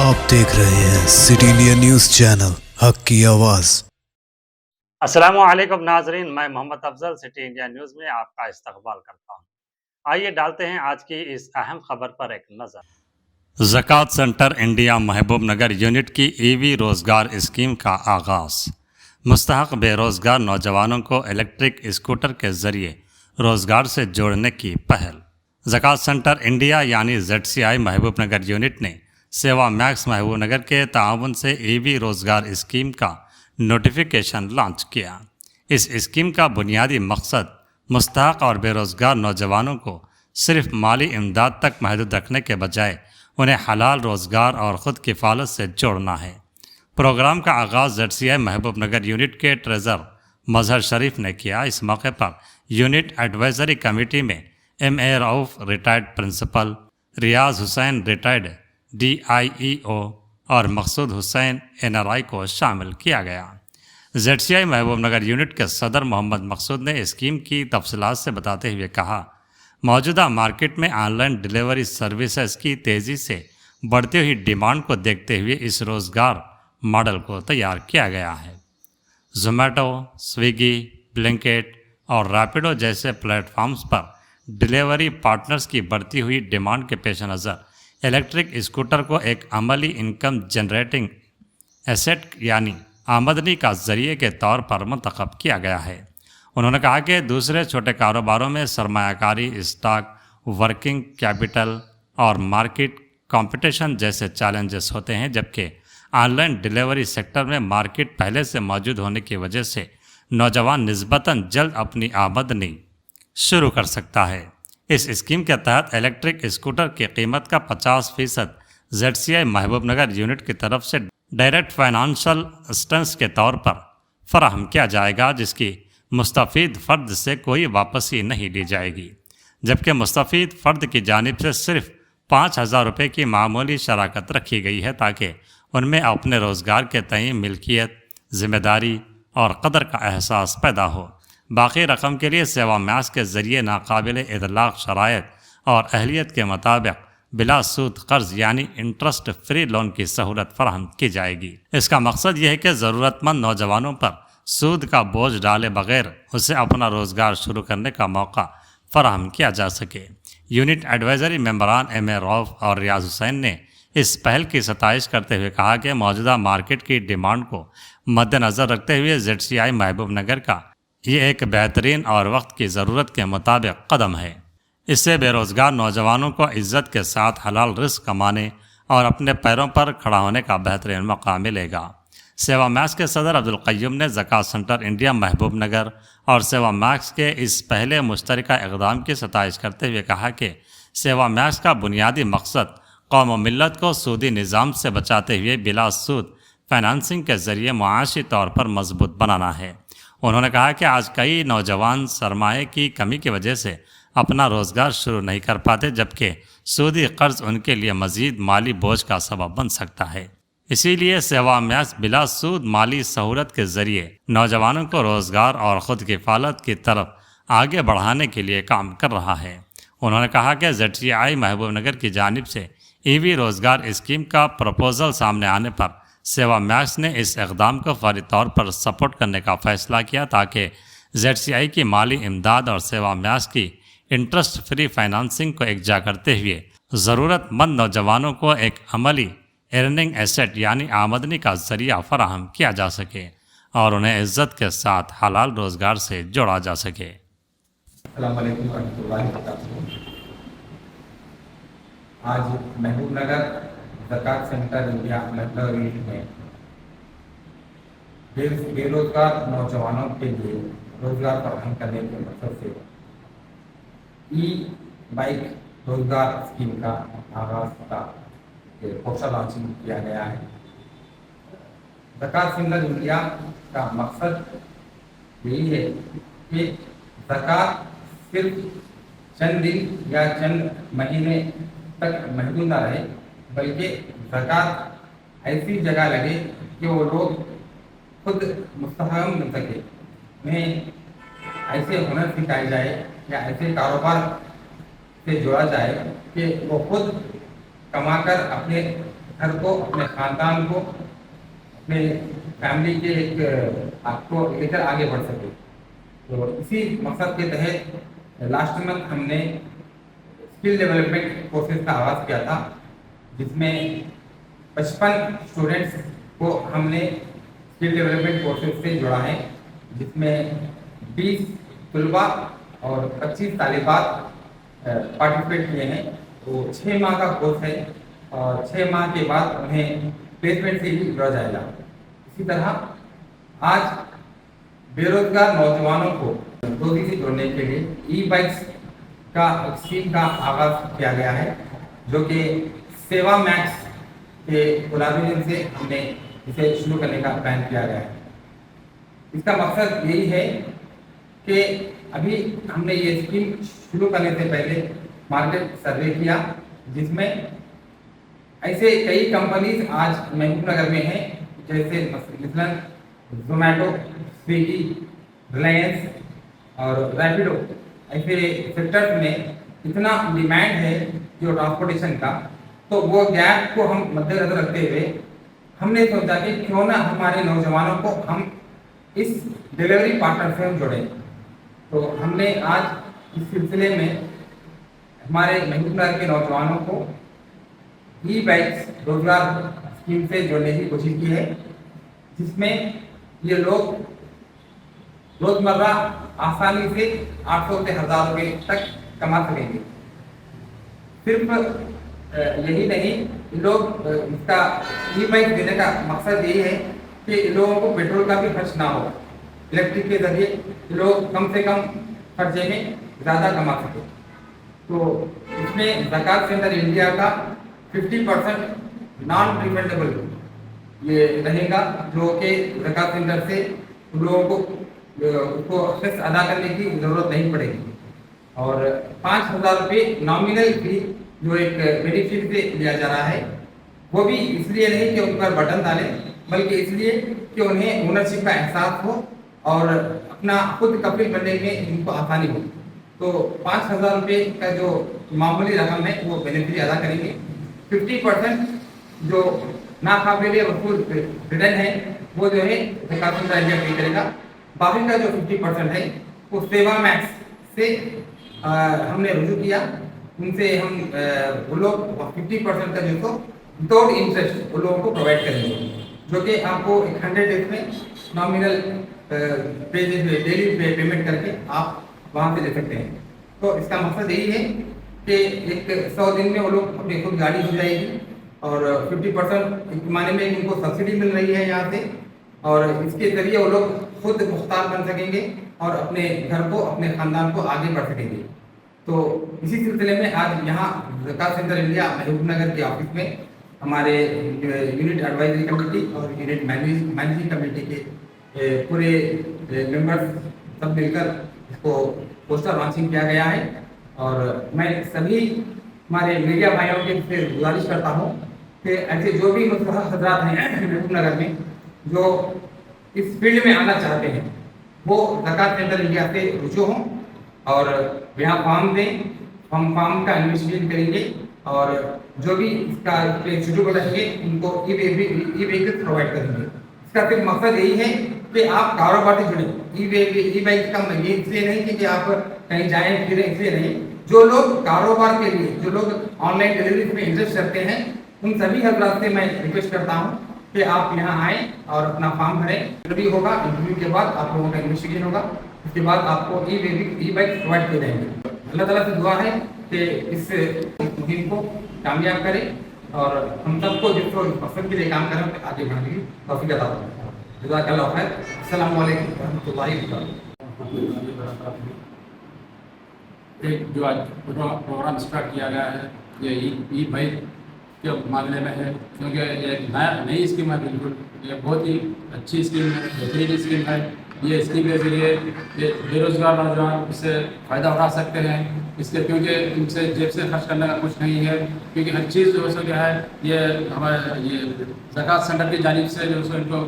आप देख रहे हैं सिटी इंडिया न्यूज़ चैनल हक की आवाज़। अस्सलामुअलैकुम नाजरीन, मैं Mohammad Afzal City India News में आपका इस्तकबाल करता हूँ। आइए डालते हैं आज की इस अहम खबर पर एक नज़र। ज़कात सेंटर इंडिया महबूब नगर यूनिट की ईवी रोज़गार स्कीम का आगाज़। मुस्तहक बेरोज़गार नौजवानों को इलेक्ट्रिक स्कूटर के ज़रिए रोज़गार से जोड़ने की पहल। ज़कात सेंटर इंडिया यानी ZCI महबूब नगर यूनिट ने सेवा मैक्स महबूब नगर के ताउन से ईवी रोज़गार स्कीम का नोटिफिकेशन लॉन्च किया। इस स्कीम का बुनियादी मकसद मुस्तहक और बेरोज़गार नौजवानों को सिर्फ माली इमदाद तक महदूद रखने के बजाय उन्हें हलाल रोज़गार और ख़ुद किफ़ालत से जोड़ना है। प्रोग्राम का आगाज़ ZCI महबूब नगर यूनिट के ट्रेज़र मजहर शरीफ ने किया। इस मौके पर यूनिट एडवाइज़री कमेटी में MA रऊफ़ रिटायर्ड प्रिंसिपल, रियाज हुसैन रिटायर्ड DIEO और मकसूद हुसैन NRI को शामिल किया गया। ZCI महबूब नगर यूनिट के सदर मोहम्मद मकसूद ने स्कीम की तफसीलात से बताते हुए कहा, मौजूदा मार्केट में ऑनलाइन डिलीवरी सर्विसेज की तेज़ी से बढ़ती हुई डिमांड को देखते हुए इस रोज़गार मॉडल को तैयार किया गया है। ज़ोमैटो, स्विगी, ब्लिंकिट और रैपिडो जैसे प्लेटफॉर्म्स पर डिलीवरी पार्टनर्स की बढ़ती हुई डिमांड के पेश नज़र इलेक्ट्रिक स्कूटर को एक अमली इनकम जनरेटिंग एसेट यानी आमदनी का ज़रिए के तौर पर मंतखब किया गया है। उन्होंने कहा कि दूसरे छोटे कारोबारों में सरमायाकारी, स्टॉक, वर्किंग कैपिटल और मार्केट कंपटीशन जैसे चैलेंजेस होते हैं, जबकि ऑनलाइन डिलीवरी सेक्टर में मार्केट पहले से मौजूद होने की वजह से नौजवान निस्बतन जल्द अपनी आमदनी शुरू कर सकता है। इस स्कीम के तहत इलेक्ट्रिक स्कूटर की कीमत का 50% ZCI महबूब नगर यूनिट की तरफ से डायरेक्ट फाइनेंशियल असिस्टेंस के तौर पर फराहम किया जाएगा, जिसकी मुस्तफ़ीद फ़र्द से कोई वापसी नहीं ली जाएगी, जबकि मुस्तफ़ीद फ़र्द की जानिब से सिर्फ 5,000 रुपये की मामूली शराकत रखी गई है ताकि उनमें अपने रोज़गार के तय मिल्कियत, ज़िम्मेदारी और कदर का एहसास पैदा हो। बाकी रकम के लिए सेवा मैक्स के ज़रिए नाकाबिल इतलाक़ शराइत और अहलियत के मुताबिक बिला सूद कर्ज यानी इंटरेस्ट फ्री लोन की सहूलत फराहम की जाएगी। इसका मकसद यह है कि ज़रूरतमंद नौजवानों पर सूद का बोझ डाले बगैर उसे अपना रोज़गार शुरू करने का मौका फराहम किया जा सके। यूनिट एडवाइज़री मेंबरान MA रऊफ़ और रियाज हुसैन ने इस पहल की सताइश करते हुए कहा कि मौजूदा मार्केट की डिमांड को मद्देनज़र रखते हुए ZCI महबूब नगर का ये एक बेहतरीन और वक्त की ज़रूरत के मुताबिक कदम है। इससे बेरोज़गार नौजवानों को इज़्ज़त के साथ हलाल रिस्क कमाने और अपने पैरों पर खड़ा होने का बेहतरीन मौका मिलेगा। सेवा मैक्स के सदर अब्दुल क़य्यूम ने ज़कात सेंटर इंडिया महबूब नगर और सेवा मैक्स के इस पहले मुश्तरका इक़दाम की सताइश करते हुए कहा कि सेवा मैक्स का बुनियादी मकसद कौम व मिल्लत को सूदी निज़ाम से बचाते हुए बिला सूद फाइनेंसिंग के ज़रिए मुआशी तौर पर मजबूत बनाना है। उन्होंने कहा कि आज कई नौजवान सरमाए की कमी की वजह से अपना रोज़गार शुरू नहीं कर पाते, जबकि सूदी कर्ज उनके लिए मज़ीद माली बोझ का सबब बन सकता है। इसीलिए सेवा मैक्स बिला सूद माली सहूलत के ज़रिए नौजवानों को रोज़गार और ख़ुद किफ़ालत की तरफ आगे बढ़ाने के लिए काम कर रहा है। उन्होंने कहा कि ZCI महबूब नगर की जानिब से ईवी रोज़गार स्कीम का प्रपोज़ल सामने आने पर सेवा मैक्स ने इस इक़दाम को फौरी तौर पर सपोर्ट करने का फ़ैसला किया ताकि ZCI की माली इमदाद और सेवा मैक्स की इंटरेस्ट फ्री फाइनेंसिंग को एकजा करते हुए ज़रूरतमंद नौजवानों को एक अमली अर्निंग एसेट यानी आमदनी का ज़रिया फराहम किया जा सके और उन्हें इज़्ज़त के साथ हलाल रोज़गार से जोड़ा जा सके। अस्सलाम वालेकुम रहमतुल्लाहि व बरकातहू। आज महबूब नगर ज़कात सेंटर इंडिया महबूब यूनिट में बेरोजगार नौजवानों के लिए रोजगार फराहम करने के मकसद से बाइक रोजगार स्कीम का आगाज का पोस्टर लॉन्चिंग किया गया है। ज़कात सेंटर इंडिया का मकसद यही है कि ज़कात सिर्फ चंद दिन या चंद महीने तक महदूद न रहे, बल्कि ज़कात ऐसी जगह लगे कि वो लोग खुद मुस्तहकम बन सके, उन्हें ऐसे हुनर सिखाए जाए या ऐसे कारोबार से जोड़ा जाए कि वो खुद कमाकर अपने घर को, अपने ख़ानदान को, अपने फैमिली के एक आपको लेकर आगे बढ़ सके। तो इसी मकसद के तहत लास्ट मंथ हमने स्किल डेवलपमेंट कोर्सेज का आगाज़ किया था, जिसमें 55 स्टूडेंट्स को हमने स्किल डेवलपमेंट कोर्सेज से जोड़ा है, जिसमें 20 तलबा और 25 तालिबात पार्टिसिपेट किए हैं। वो 6 माह का कोर्स है और 6 माह के बाद उन्हें प्लेसमेंट से भी जोड़ा जाएगा। इसी तरह आज बेरोजगार नौजवानों को रोजी से जोड़ने के लिए ई बाइक्स का एक स्कीम का आगाज़ किया गया है, जो कि सेवा मैक्स के कोलैबोरेशन से हमने इसे शुरू करने का प्लान किया गया है। इसका मकसद यही है कि अभी हमने ये स्कीम शुरू करने से पहले मार्केट सर्वे किया, जिसमें ऐसे कई कंपनीज आज महबूब नगर में हैं, जैसे मसलन जोमेटो, स्विगी, रिलायंस और रैपिडो। ऐसे सेक्टर्स में इतना डिमांड है जो ट्रांसपोर्टेशन का, तो वो गैप को हम मद्देनजर रखते हुए हमने सोचा कि क्यों ना हमारे नौजवानों को हम इस डिलीवरी पार्टनर से हम जोड़ें। तो हमने आज इस सिलसिले में हमारे महबूब नगर के नौजवानों को ई बाइक्स रोजगार स्कीम से जोड़ने की कोशिश की है, जिसमें ये लोग रोजमर्रा आसानी से 800 से 1000 रुपये तक कमा सकेंगे। सिर्फ यही नहीं, लोग इसका ई बाइक देने का मकसद यही है कि लोगों को पेट्रोल का भी खर्च ना हो, इलेक्ट्रिक के जरिए लोग कम से कम खर्चे में ज़्यादा कमा सके। तो इसमें ज़कात सेंटर इंडिया का 50% नॉन रिफंडेबल ये रहेगा, जो कि ज़कात सेंटर से लोगों को उसको फीस अदा करने की ज़रूरत नहीं पड़ेगी। और 5000 रुपये नॉमिनल फी जो एक बेनिफिट से लिया जा रहा है, वो भी इसलिए नहीं कि उन पर बटन डालें, बल्कि इसलिए कि उन्हें ओनरशिप का एहसास हो और अपना खुद कफील बनने में उनको आसानी हो। तो 5000 रुपये का जो मामूली रकम है वो बेनिफिट अदा करेंगे। 50% जो नाकाबिल वसूल रिटर्न है वो जो है ज़कात सेंटर इंडिया पे करेगा। बाकी का जो 50% है वो सेवा मैक्स से हमने रुजू किया, उनसे हम वो लोग 50% का जो तो विदाउट इंटरेस्ट वो लोगों को प्रोवाइड करेंगे, जो कि आपको 100 डेज में नॉमिनल डेली पेमेंट करके आप वहाँ से ले सकते हैं। तो इसका मकसद यही है कि एक 100 दिन में वो लोग अपनी खुद गाड़ी हो जाएगी और 50% एक माने में उनको सब्सिडी मिल रही है यहाँ से, और इसके जरिए वो लोग खुद मुख्तार बन सकेंगे और अपने घर को, अपने ख़ानदान को आगे बढ़ सकेंगे। तो इसी सिलसिले में आज यहाँ ज़कात सेंटर इंडिया महबूब नगर के ऑफिस में हमारे यूनिट एडवाइजरी कमेटी और यूनिट मैनेजिंग कमेटी के पूरे मेंबर्स सब मिलकर इसको पोस्टर लॉन्चिंग किया गया है। और मैं सभी हमारे मीडिया भाइयों के से गुजारिश करता हूँ कि ऐसे जो भी हजरात हैं महबूब नगर में जो इस फील्ड में आना चाहते हैं, वो ज़कात सेंटर इंडिया से रुजू हों और यहाँ फॉर्म दें। हम फॉर्म का इन्वेस्टिगेशन करेंगे और जो भी इसका सुटेबल रहेंगे उनको ई व्हीकल प्रोवाइड करेंगे। इसका सिर्फ मकसद यही है कि आप कारोबार से जुड़े। ई बाइक का ये इसलिए नहीं कि आप कहीं जाएं फिरें, इसलिए नहीं। जो लोग कारोबार के लिए, जो लोग ऑनलाइन डिलीवरी में इंटरेस्ट रखते हैं, उन सभी हजरात से मैं रिक्वेस्ट करता हूँ कि आप यहाँ आएँ और अपना फॉर्म भरें। इंटरव्यू होगा, इंटरव्यू के बाद आप लोगों का इन्वेस्टिगेशन होगा, उसके बाद आपको ई बाइक प्रोवाइड किए जाएंगे। अल्लाह ताला से दुआ है कि इस मुहिम को कामयाब करें और हम सबको जिसको मकसद के लिए काम करें आगे बढ़ने की तौफीक अता फरमाए। जज़ाकल्लाह खैर। अस्सलामु अलैकुम रहमतुल्लाहि व बरकातहू। एक जो आज प्रोग्राम स्टार्ट किया गया है ये ई बाइक के मामले में है, क्योंकि एक नई स्कीम है, बिल्कुल ये बहुत ही अच्छी स्कीम है, बेहतरीन स्कीम है। ये स्कीम के जरिए ये बेरोजगार नौजवान इससे फ़ायदा उठा सकते हैं, इसके क्योंकि इनसे जेब से खर्च करने का कुछ नहीं है, क्योंकि हर चीज़ जो है क्या है ये हमारे ये ज़कात सेंटर की जानिब से जो है इनको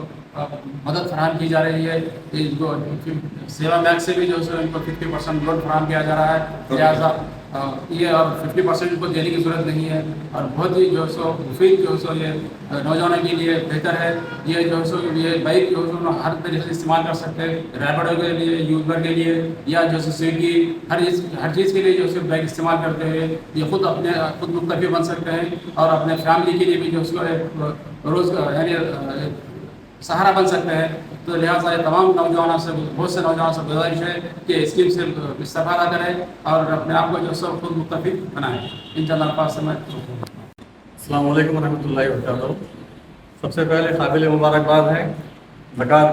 मदद फराहम की जा रही है। इनको सेवा बैंक से भी जो है इनको 50% लोन फराहम किया जा रहा है। लिहाजा یہ اور 50% کو دینے کی ضرورت نہیں ہے، اور بہت ہی جو ہے سو مفید جو ہے سو یہ نوجوانوں کے لیے بہتر ہے۔ یہ جو ہے سو یہ بائک جو ہے سو ہر طریقے سے استعمال کر سکتے ہیں، ریپڈو کے لیے، یوبر کے لیے، یا جو ہے سویگی، ہر چیز کے لیے جو ہے سو بائک استعمال کرتے ہیں۔ یہ خود مکتفی بن سکتے ہیں، اور اپنے فیملی کے لیے بھی جو ہے سو روز یعنی سہارا بن سکتے ہیں۔ تو لہٰذا یہ تمام نوجوانوں سے، بہت سے نوجوانوں سے گزارش ہے کہ اسکیم سے استفادہ کریں اور اپنے آپ کو جو سب خود متفق بنائیں۔ انشاءاللہ پاس سے میں السلام علیکم ورحمۃ اللہ وبرکاتہ۔ سب سے پہلے قابل مبارکباد ہے زکوٰۃ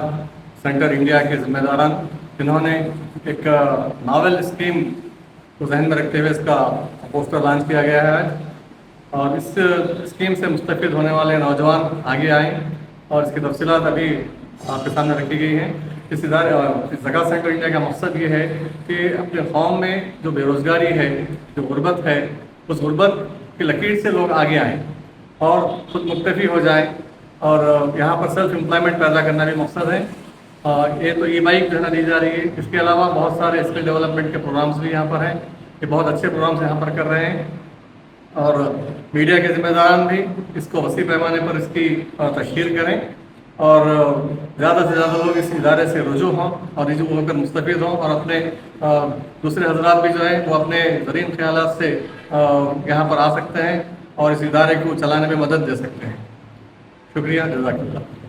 سینٹر انڈیا کے ذمہ داران، جنہوں نے ایک ناول اسکیم کو ذہن میں رکھتے ہوئے اس کا پوسٹر لانچ کیا گیا ہے آج، اور اس اسکیم سے مستفید ہونے والے نوجوان آگے آئیں، اور اس کی تفصیلات ابھی آپ کے سامنے رکھی گئی ہیں۔ اس زکوٰۃ سینٹر انڈیا کا مقصد یہ ہے کہ اپنے قوم میں جو بے روزگاری ہے، جو غربت ہے، اس غربت کی لکیر سے لوگ آگے آئیں اور خود مکتفی ہو جائیں، اور یہاں پر سیلف امپلائمنٹ پیدا کرنا بھی مقصد ہے۔ یہ تو ای بائک جو ہے نا دی جا رہی ہے، اس کے علاوہ بہت سارے اسکل ڈیولپمنٹ کے پروگرامس بھی یہاں پر ہیں، یہ بہت اچھے پروگرامس یہاں پر کر رہے ہیں، اور میڈیا کے ذمہ داران بھی اس کو وسیع پیمانے پر اس کی تشہیر کریں، اور زیادہ سے زیادہ لوگ اس ادارے سے رجوع ہوں اور رجوع ہو کر مستفید ہوں، اور اپنے دوسرے حضرات بھی جو ہیں وہ اپنے زرعی خیالات سے یہاں پر آ سکتے ہیں اور اس ادارے کو چلانے میں مدد دے سکتے ہیں۔ شکریہ، جزاک اللہ۔